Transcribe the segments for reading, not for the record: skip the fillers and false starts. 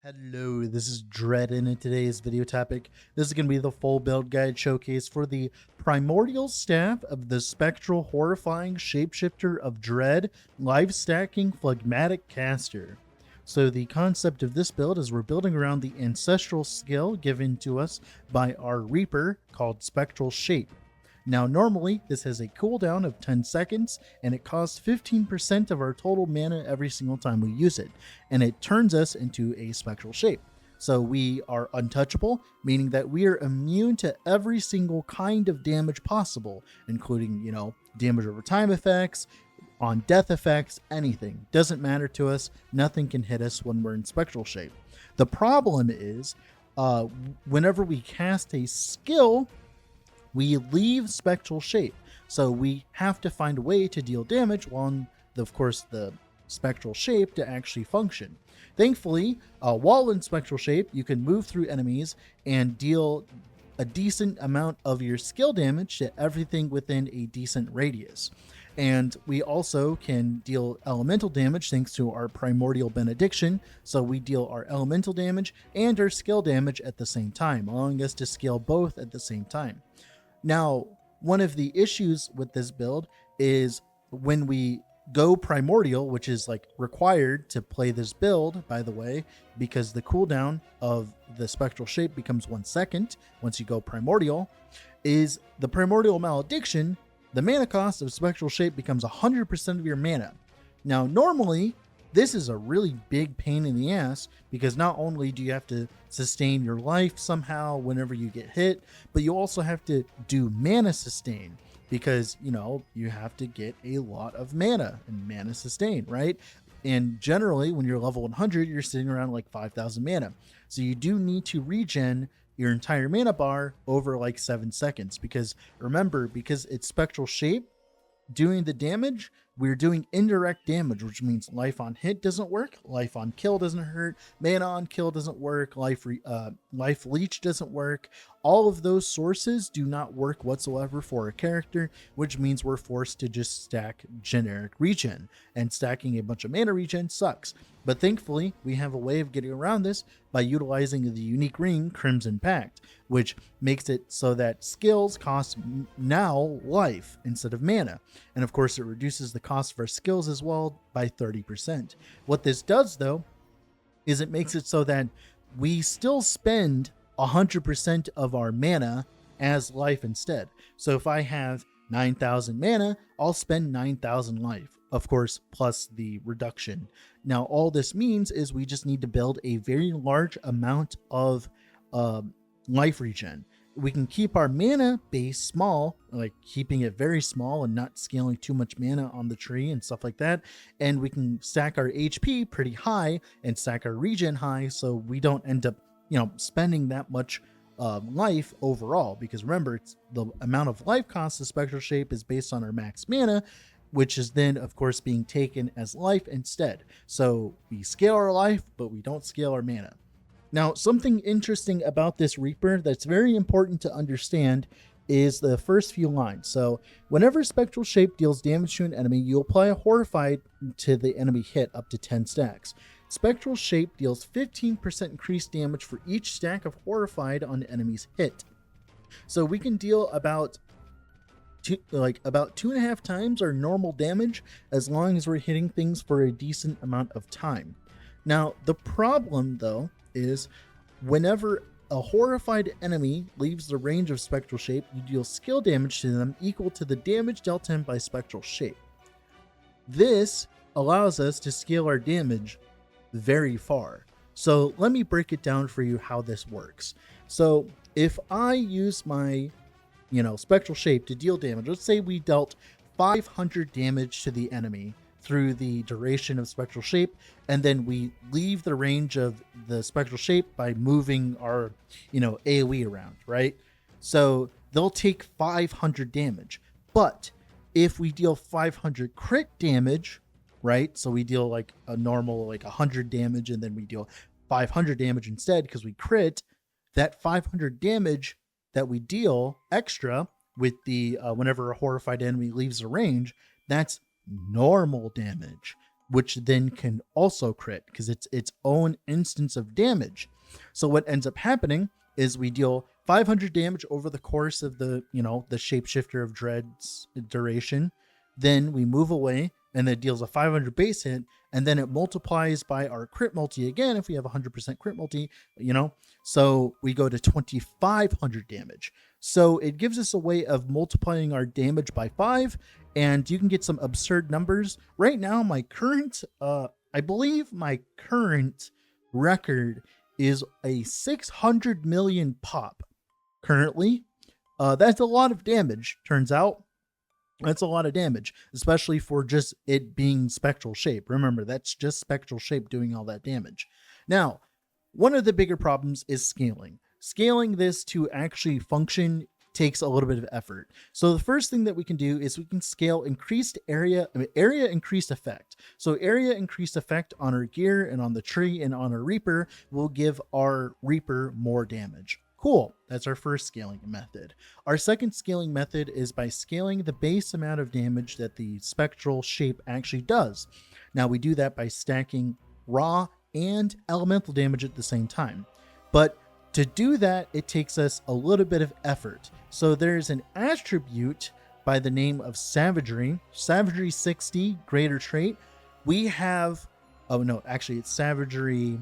Hello, this is Dread, and in today's video topic, this is going to be the full build guide showcase for the Primordial Staff of the Spectral Horrifying Shapeshifter of Dread Live Stacking Phlegmatic Caster. So the concept of this build is we're building around the ancestral skill given to us by our Reaper called Spectral Shape. Now normally this has a cooldown of 10 seconds and it costs 15% of our total mana every single time we use it, and it turns us into a spectral shape. So we are untouchable, meaning that we are immune to every single kind of damage possible, including, damage over time effects, on death effects, anything. Doesn't matter to us, nothing can hit us when we're in spectral shape. The problem is, whenever we cast a skill, we leave spectral shape, so we have to find a way to deal damage while, of course, the spectral shape to actually function. Thankfully, while in spectral shape, you can move through enemies and deal a decent amount of your skill damage to everything within a decent radius. And we also can deal elemental damage thanks to our primordial benediction. So we deal our elemental damage and our skill damage at the same time, allowing us to scale both at the same time. Now, one of the issues with this build is when we go primordial, which is like required to play this build, by the way, because the cooldown of the spectral shape becomes 1 second once you go primordial, is the primordial malediction. The mana cost of spectral shape becomes 100% of your mana. Now, normally, this is a really big pain in the ass because not only do you have to sustain your life somehow whenever you get hit, but you also have to do mana sustain because, you have to get a lot of mana and mana sustain, right? And generally, when you're level 100, you're sitting around like 5,000 mana. So you do need to regen your entire mana bar over like 7 seconds because remember, because it's spectral shape, doing the damage, we're doing indirect damage, which means life on hit doesn't work, life on kill doesn't hurt, mana on kill doesn't work, life leech doesn't work. All of those sources do not work whatsoever for a character, which means we're forced to just stack generic regen, and stacking a bunch of mana regen sucks. But thankfully, we have a way of getting around this by utilizing the unique ring Crimson Pact, which makes it so that skills cost now life instead of mana. And of course, it reduces the cost of our skills as well by 30%. What this does, though, is it makes it so that we still spend 100% of our mana as life instead. So if I have 9,000 mana, I'll spend 9,000 life. Of course, plus the reduction. Now, all this means is we just need to build a very large amount of life regen. We can keep our mana base small, like keeping it very small and not scaling too much mana on the tree and stuff like that. And we can stack our HP pretty high and stack our regen high so we don't end up, spending that much life overall. Because remember, it's the amount of life cost of spectral shape is based on our max mana, which is then, of course, being taken as life instead. So we scale our life, but we don't scale our mana. Now, something interesting about this Reaper that's very important to understand is the first few lines. So whenever Spectral Shape deals damage to an enemy, you apply a Horrified to the enemy hit up to 10 stacks. Spectral Shape deals 15% increased damage for each stack of Horrified on the enemy's hit. So we can deal about 2.5 times our normal damage as long as we're hitting things for a decent amount of time. Now, the problem, though, is whenever a horrified enemy leaves the range of Spectral Shape, you deal skill damage to them equal to the damage dealt in by Spectral Shape. This allows us to scale our damage very far. So let me break it down for you how this works. So if I use my Spectral Shape to deal damage, let's say we dealt 500 damage to the enemy through the duration of Spectral Shape, and then we leave the range of the Spectral Shape by moving our, AoE around, right? So they'll take 500 damage. But if we deal 500 crit damage, right? So we deal like a normal, 100 damage, and then we deal 500 damage instead because we crit, that 500 damage that we deal extra with the whenever a horrified enemy leaves the range, that's normal damage. which then can also crit because it's its own instance of damage. So what ends up happening is we deal 500 damage over the course of the Shapeshifter of Dread's duration. Then we move away and it deals a 500 base hit, and then it multiplies by our crit multi again if we have 100% crit multi, so we go to 2500 damage. So it gives us a way of multiplying our damage by 5, and you can get some absurd numbers. Right now, my current, I believe my current record is a 600 million pop currently. That's a lot of damage, turns out. That's a lot of damage, especially for just it being spectral shape. Remember, that's just spectral shape doing all that damage. Now, one of the bigger problems is scaling. Scaling this to actually function takes a little bit of effort. So the first thing that we can do is we can scale increased area increased effect. So area increased effect on our gear and on the tree and on our Reaper will give our Reaper more damage. Cool, that's our first scaling method. Our second scaling method is by scaling the base amount of damage that the spectral shape actually does. Now we do that by stacking raw and elemental damage at the same time. But to do that, it takes us a little bit of effort. So there's an attribute by the name of Savagery 60, greater trait. We have, it's Savagery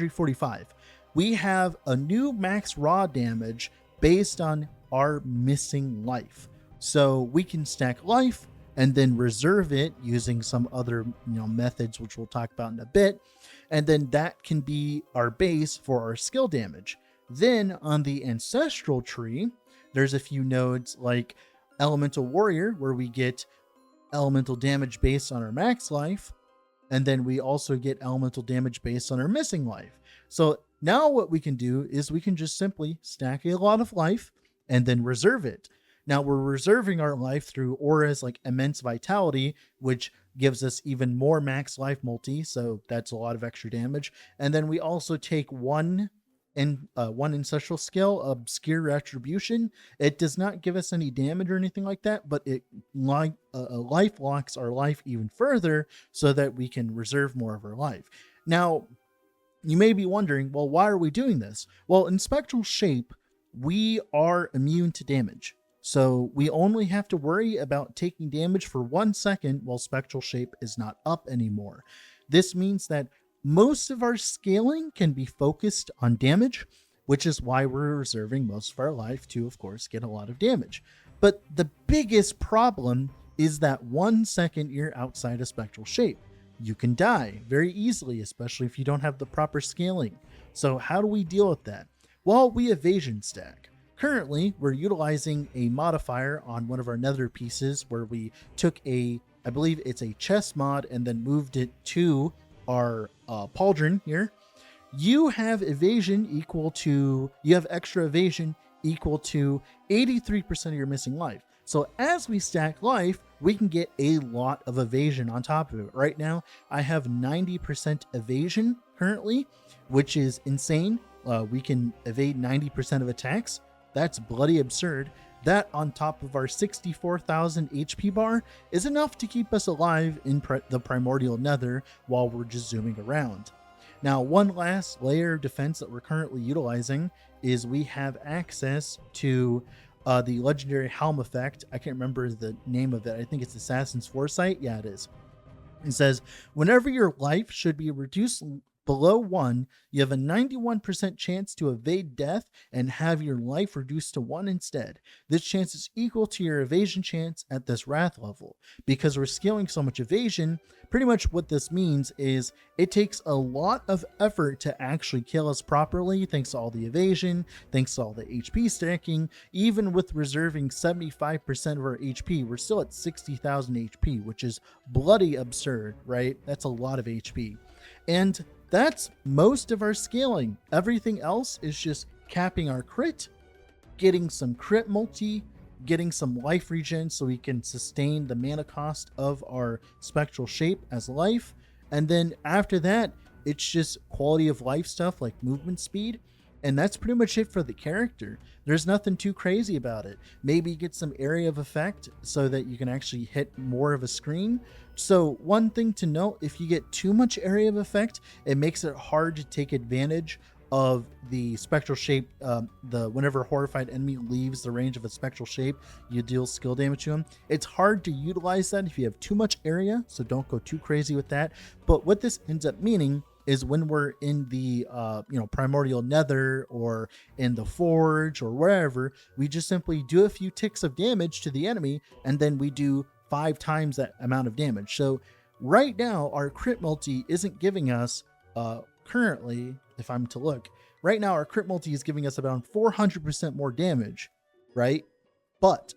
45. We have a new max raw damage based on our missing life. So we can stack life and then reserve it using some other methods, which we'll talk about in a bit. And then that can be our base for our skill damage. Then on the ancestral tree, there's a few nodes like Elemental Warrior, where we get elemental damage based on our max life. And then we also get elemental damage based on our missing life. So now what we can do is we can just simply stack a lot of life and then reserve it. Now we're reserving our life through auras like Immense Vitality, which gives us even more max life multi. So that's a lot of extra damage. And then we also take one ancestral skill, Obscure Retribution. It does not give us any damage or anything like that, but it life locks our life even further so that we can reserve more of our life. Now, you may be wondering, well, why are we doing this? Well, in Spectral Shape, we are immune to damage. So we only have to worry about taking damage for 1 second while Spectral Shape is not up anymore. This means that most of our scaling can be focused on damage, which is why we're reserving most of our life to, of course, get a lot of damage. But the biggest problem is that 1 second you're outside of Spectral Shape. You can die very easily, especially if you don't have the proper scaling. So how do we deal with that? Well, we evasion stack. Currently, we're utilizing a modifier on one of our nether pieces where we took I believe it's a chest mod, and then moved it to our pauldron here. You have extra evasion equal to 83% of your missing life. So as we stack life, we can get a lot of evasion on top of it. Right now, I have 90% evasion currently, which is insane. We can evade 90% of attacks. That's bloody absurd. That on top of our 64,000 HP bar is enough to keep us alive in the primordial nether while we're just zooming around. Now, one last layer of defense that we're currently utilizing is we have access to the legendary Helm effect. I can't remember the name of it. I think it's Assassin's Foresight. Yeah, it is. It says, whenever your life should be reduced below 1, you have a 91% chance to evade death and have your life reduced to 1 instead. This chance is equal to your evasion chance at this wrath level. Because we're scaling so much evasion, pretty much what this means is it takes a lot of effort to actually kill us properly, thanks to all the evasion, thanks to all the HP stacking. Even with reserving 75% of our HP, we're still at 60,000 HP, which is bloody absurd, right? That's a lot of HP. And that's most of our scaling. Everything else is just capping our crit, getting some crit multi, getting some life regen so we can sustain the mana cost of our spectral shape as life. And then after that, it's just quality of life stuff like movement speed. And that's pretty much it for the character. There's nothing too crazy about it. Maybe get some area of effect so that you can actually hit more of a screen. So one thing to note, if you get too much area of effect, it makes it hard to take advantage of the spectral shape. Whenever a horrified enemy leaves the range of a spectral shape, you deal skill damage to him. It's hard to utilize that if you have too much area, so don't go too crazy with that. But what this ends up meaning is when we're in the primordial nether or in the forge or wherever, we just simply do a few ticks of damage to the enemy, and then we do 5 times that amount of damage. So right now our crit multi isn't giving us currently, if I'm to look right now, our crit multi is giving us about 400% more damage, right? But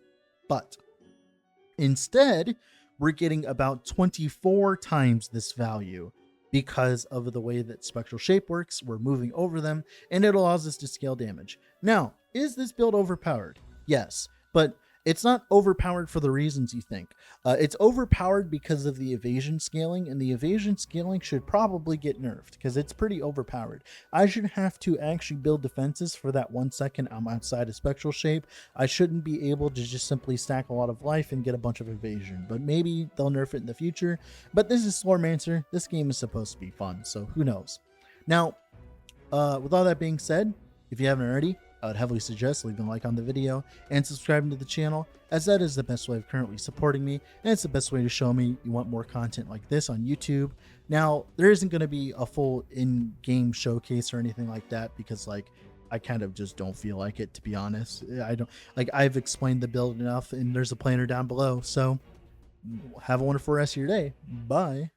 instead we're getting about 24 times this value because of the way that spectral shape works. We're moving over them and it allows us to scale damage. Now, is this build overpowered? Yes, but it's not overpowered for the reasons you think. It's overpowered because of the evasion scaling, and the evasion scaling should probably get nerfed because it's pretty overpowered. I should have to actually build defenses for that 1 second I'm outside of spectral shape. I shouldn't be able to just simply stack a lot of life and get a bunch of evasion, but maybe they'll nerf it in the future. But this is Slormancer. This game is supposed to be fun, so who knows. Now, with all that being said, if you haven't already, I would heavily suggest leaving a like on the video and subscribing to the channel, as that is the best way of currently supporting me, and it's the best way to show me you want more content like this on YouTube. Now, there isn't going to be a full in-game showcase or anything like that because, like, I kind of just don't feel like it, to be honest. I've explained the build enough, and there's a planner down below. So have a wonderful rest of your day. Bye.